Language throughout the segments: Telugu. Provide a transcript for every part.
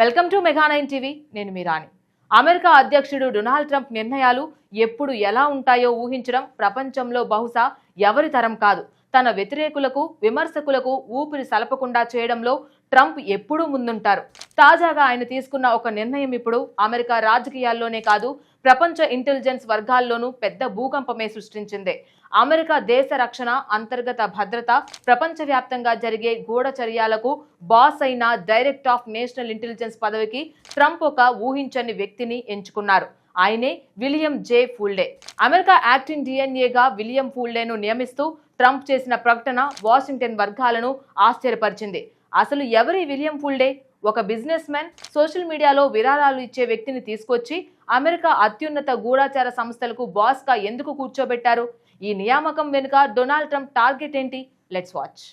వెల్కమ్ టు మెగా9 టీవీ. నేను మీ రాణి. అమెరికా అధ్యక్షుడు డొనాల్డ్ ట్రంప్ నిర్ణయాలు ఎప్పుడు ఎలా ఉంటాయో ఊహించడం ప్రపంచంలో బహుశా ఎవరి తరం కాదు. తన వ్యతిరేకులకు, విమర్శకులకు ఊపిరి సలపకుండా చేయడంలో ట్రంప్ ఎప్పుడూ ముందుంటారు. తాజాగా ఆయన తీసుకున్న ఒక నిర్ణయం ఇప్పుడు అమెరికా రాజకీయాల్లోనే కాదు, ప్రపంచ ఇంటెలిజెన్స్ వర్గాల్లోనూ పెద్ద భూకంపమే సృష్టించింది. అమెరికా దేశ రక్షణ, అంతర్గత భద్రత, ప్రపంచవ్యాప్తంగా జరిగే గూఢచర్యాలకు బాస్ అయిన డైరెక్టర్ ఆఫ్ నేషనల్ ఇంటెలిజెన్స్ పదవికి ట్రంప్ ఒక ఊహించని వ్యక్తిని ఎంచుకున్నారు. ఆయనే విలియం జే ఫూల్డే. అమెరికా యాక్టింగ్ డిఎన్ఏగా విలియం ఫూల్డేను నియమిస్తూ ట్రంప్ చేసిన ప్రకటన వాషింగ్టన్ వర్గాలను ఆశ్చర్యపరిచింది. అసలు ఎవరి విలియం ఫూల్డే? ఒక బిజినెస్ మ్యాన్, సోషల్ మీడియాలో విరాళాలు ఇచ్చే వ్యక్తిని తీసుకొచ్చి అమెరికా అత్యున్నత గూఢచార సంస్థలకు బాస్ గా ఎందుకు కూర్చోబెట్టారు? ఈ నియామకం వెనుక డొనాల్డ్ ట్రంప్ టార్గెట్ ఏంటి? Let's watch.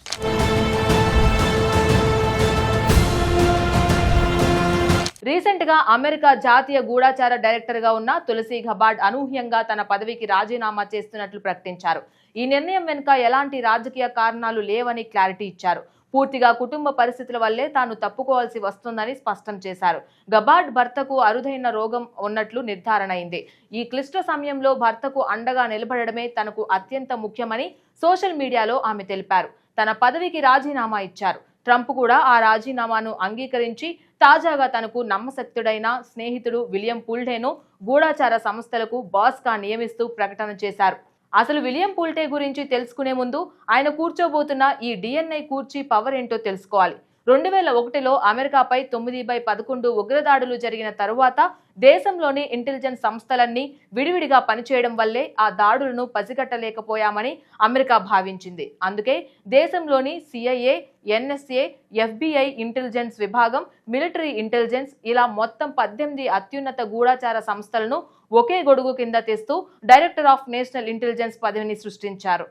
రీసెంట్ గా అమెరికా జాతీయ గూఢచార డైరెక్టర్ గా ఉన్న తులసి గబార్డ్ అనూహ్యంగా తన పదవికి రాజీనామా చేస్తున్నట్లు ప్రకటించారు. ఈ నిర్ణయం వెనుక ఎలాంటి రాజకీయ కారణాలు లేవని క్లారిటీ ఇచ్చారు. పూర్తిగా కుటుంబ పరిస్థితుల వల్లే తాను తప్పుకోవాల్సి వస్తుందని స్పష్టం చేశారు. గబార్డ్ భర్తకు అరుదైన రోగం ఉన్నట్లు నిర్ధారణ అయింది. ఈ క్లిష్ట సమయంలో భర్తకు అండగా నిలబడమే తనకు అత్యంత ముఖ్యమని సోషల్ మీడియాలో ఆమె తెలిపారు. తన పదవికి రాజీనామా ఇచ్చారు. ట్రంప్ కూడా ఆ రాజీనామాను అంగీకరించి తాజాగా తనకు నమ్మశక్తుడైన స్నేహితుడు విలియం ఫూల్డేను గూఢచార సంస్థలకు బాస్ గా నియమిస్తూ ప్రకటన చేశారు. అసలు విలియం ఫూల్డే గురించి తెలుసుకునే ముందు ఆయన కూర్చోబోతున్న ఈ డిఎన్ఐ కూర్చి పవర్ ఏంటో తెలుసుకోవాలి. 2001లో అమెరికాపై 9/11 ఉగ్రదాడులు జరిగిన తరువాత దేశంలోని ఇంటెలిజెన్స్ సంస్థలన్నీ విడివిడిగా పనిచేయడం వల్లే ఆ దాడులను పసిగట్టలేకపోయామని అమెరికా భావించింది. అందుకే దేశంలోని సిఐఏ, ఎన్ఎస్ఏ, ఎఫ్బిఐ ఇంటెలిజెన్స్ విభాగం, మిలిటరీ ఇంటెలిజెన్స్ ఇలా మొత్తం 18 అత్యున్నత గూఢచార సంస్థలను ఒకే గొడుగు కింద తెస్తూ డైరెక్టర్ ఆఫ్ నేషనల్ ఇంటెలిజెన్స్ పదవిని సృష్టించారు.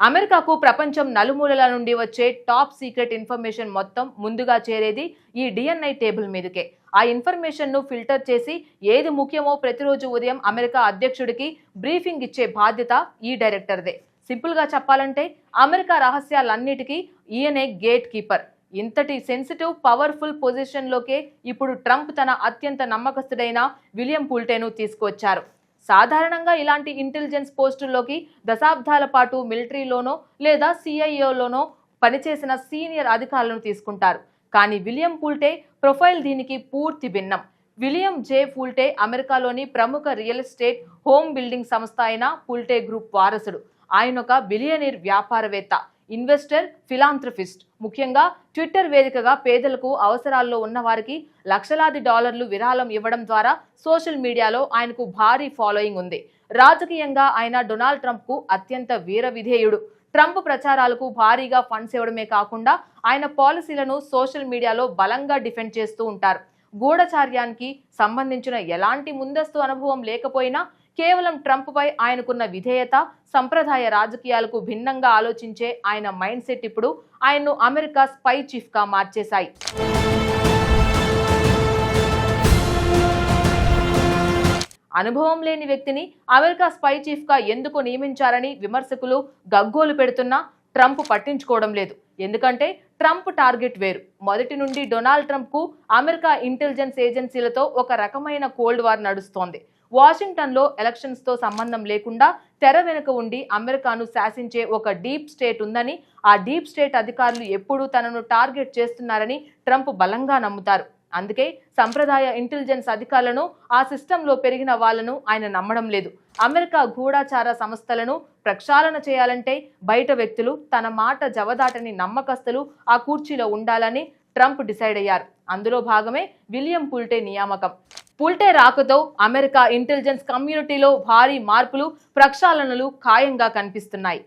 అమెరికాకు ప్రపంచం నలుమూలల నుండి వచ్చే టాప్ సీక్రెట్ ఇన్ఫర్మేషన్ మొత్తం ముందుగా చేరేది ఈ డిఎన్ఐ టేబుల్ మీదకే. ఆ ఇన్ఫర్మేషన్ ను ఫిల్టర్ చేసి ఏది ముఖ్యమో ప్రతిరోజు ఉదయం అమెరికా అధ్యక్షుడికి బ్రీఫింగ్ ఇచ్చే బాధ్యత ఈ డైరెక్టర్దే. సింపుల్ గా చెప్పాలంటే అమెరికా రహస్యాలన్నిటికీ ఈయనే గేట్ కీపర్. ఇంతటి సెన్సిటివ్, పవర్ఫుల్ పొజిషన్ లోకే ఇప్పుడు ట్రంప్ తన అత్యంత నమ్మకస్తుడైన విలియం ఫూల్డేను తీసుకువచ్చారు. సాధారణంగా ఇలాంటి ఇంటెలిజెన్స్ పోస్టుల్లోకి దశాబ్దాల పాటు మిలిటరీలోనో లేదా సిఐఏలోనో పనిచేసిన సీనియర్ అధికారులను తీసుకుంటారు. కానీ విలియం ఫూల్డే ప్రొఫైల్ దీనికి పూర్తి భిన్నం. విలియం జే ఫూల్డే అమెరికాలోని ప్రముఖ రియల్ ఎస్టేట్, హోమ్ బిల్డింగ్ సంస్థ అయిన ఫూల్డే గ్రూప్ వారసుడు. ఆయన ఒక బిలియనీర్ వ్యాపారవేత్త, ఇన్వెస్టర్, ఫిలాంథ్రఫిస్ట్. ముఖ్యంగా ట్విట్టర్ వేదికగా పేదలకు, అవసరాల్లో ఉన్న వారికి లక్షలాది డాలర్లు విరాళం ఇవ్వడం ద్వారా సోషల్ మీడియాలో ఆయనకు భారీ ఫాలోయింగ్ ఉంది. రాజకీయంగా ఆయన డొనాల్డ్ ట్రంప్ కు అత్యంత వీర విధేయుడు. ట్రంప్ ప్రచారాలకు భారీగా ఫండ్స్ ఇవ్వడమే కాకుండా ఆయన పాలసీలను సోషల్ మీడియాలో బలంగా డిఫెండ్ చేస్తూ ఉంటారు. గూఢచార్యానికి సంబంధించిన ఎలాంటి ముందస్తు అనుభవం లేకపోయినా కేవలం ట్రంప్ పై ఆయనకున్న విధేయత, సంప్రదాయ రాజకీయాలకు భిన్నంగా ఆలోచించే ఆయన మైండ్ సెట్ ఇప్పుడు ఆయన్ను అమెరికా స్పై చీఫ్ గా మార్చేశాయి. అనుభవం లేని వ్యక్తిని అమెరికా స్పై చీఫ్ గా ఎందుకు నియమించారని విమర్శకులు గగ్గోలు పెడుతున్నా ట్రంప్ పట్టించుకోవడం లేదు. ఎందుకంటే ట్రంప్ టార్గెట్ వేరు. మొదటి నుండి డొనాల్డ్ ట్రంప్ కు అమెరికా ఇంటెలిజెన్స్ ఏజెన్సీలతో ఒక రకమైన కోల్డ్ వార్ నడుస్తోంది. వాషింగ్టన్ లో ఎలక్షన్స్ తో సంబంధం లేకుండా తెర వెనుక ఉండి అమెరికాను శాసించే ఒక డీప్ స్టేట్ ఉందని, ఆ డీప్ స్టేట్ అధికారులు ఎప్పుడూ తనను టార్గెట్ చేస్తున్నారని ట్రంప్ బలంగా నమ్ముతారు. అందుకే సంప్రదాయ ఇంటెలిజెన్స్ అధికారులను, ఆ సిస్టంలో పెరిగిన వాళ్లను ఆయన నమ్మడం లేదు. అమెరికా గూఢచార సంస్థలను ప్రక్షాళన చేయాలంటే బయట వ్యక్తులు, తన మాట జవదాటని నమ్మకస్తులు ఆ కుర్చీలో ఉండాలని ట్రంప్ డిసైడ్ అయ్యారు. అందులో భాగమే విలియం ఫూల్డే నియామకం. ఫూల్డే రాకతో అమెరికా ఇంటెలిజెన్స్ కమ్యూనిటీలో భారీ మార్పులు, ప్రక్షాళనలు ఖాయంగా కనిపిస్తున్నాయి.